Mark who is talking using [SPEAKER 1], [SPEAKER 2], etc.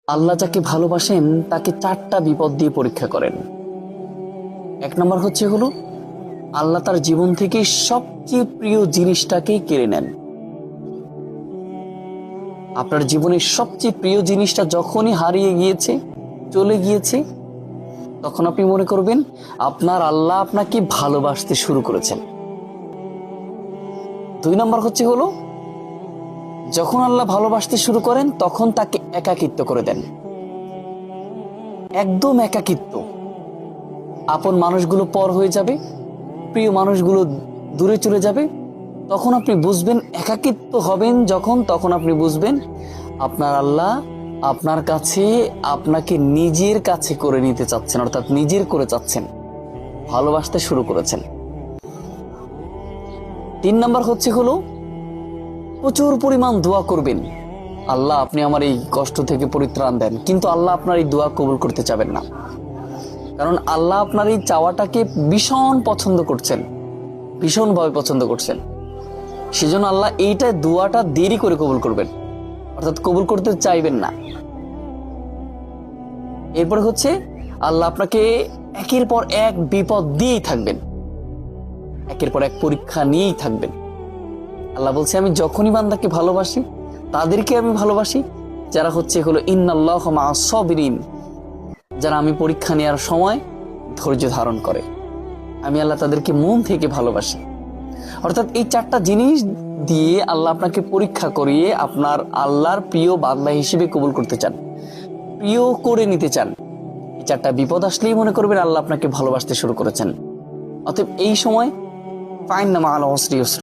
[SPEAKER 1] আল্লাহ যাকে ভালোবাসেন তাকে 4টা বিপদ দিয়ে পরীক্ষা করেন। 1 নম্বর হলো আল্লাহ তার জীবন থেকে সবচেয়ে প্রিয় জিনিসটাকেই কেড়ে নেন। আপনার জীবনের সবচেয়ে প্রিয় জিনিসটা যখনই হারিয়ে গিয়েছে, চলে গিয়েছে, তখন আপনি মনে করবেন আপনার আল্লাহ আপনাকে ভালোবাসতে শুরু করেছেন। 2 নম্বর হলো যখন আল্লাহ ভালোবাসতে শুরু করেন তখন তাকে একাকিত্ব করে দেন, একদম একাকিত্ব। আপন মানুষগুলো পর হয়ে যাবে, প্রিয় মানুষগুলো দূরে চলে যাবে। তখন আপনি বুঝবেন, একাকিত্ব হবেন যখন, তখন আপনি বুঝবেন আপনার আল্লাহ আপনার কাছে আপনাকে নিজের কাছে করে নিতে চাচ্ছেন, অর্থাৎ নিজের করে চাচ্ছেন, ভালোবাসতে শুরু করেছেন। 3 নম্বর হলো প্রচুর পরিমাণ দোয়া করবেন, আল্লাহ আপনি আমার এই কষ্ট থেকে পরিত্রাণ দেন, কিন্তু আল্লাহ আপনার এই দোয়া কবুল করতে চাবেন না। কারণ আল্লাহ আপনার এই চাওয়াটাকে ভীষণ পছন্দ করছেন, ভীষণভাবে পছন্দ করছেন। সেজন্য আল্লাহ এইটা দোয়াটা দেরি করে কবুল করবেন, অর্থাৎ কবুল করতে চাইবেন না। এরপরে আল্লাহ আপনাকে একের পর এক বিপদ দিয়েই থাকবেন, একের পর এক পরীক্ষা নিয়েই থাকবেন। আল্লাহ বলছে, আমি যখনই বান্দাকে ভালোবাসি তাদেরকে আমি ভালোবাসি যারা ইন্নাল্লাহা মাআস সাবিরিন, যারা আমি পরীক্ষা নেওয়ার সময় ধৈর্য ধারণ করে, আমি আল্লাহ তাদেরকে মন থেকে ভালোবাসি। অর্থাৎ এই 4টা জিনিস দিয়ে আল্লাহ আপনাকে পরীক্ষা করিয়ে আপনার আল্লাহর প্রিয় বান্দা হিসেবে কবুল করতে চান, প্রিয় করে নিতে চান। এই 4টা বিপদ আসলেই মনে করবেন আল্লাহ আপনাকে ভালোবাসতে শুরু করেছেন। অতএব এই সময় ফাইন্না মাআল উসরি ইউসরা,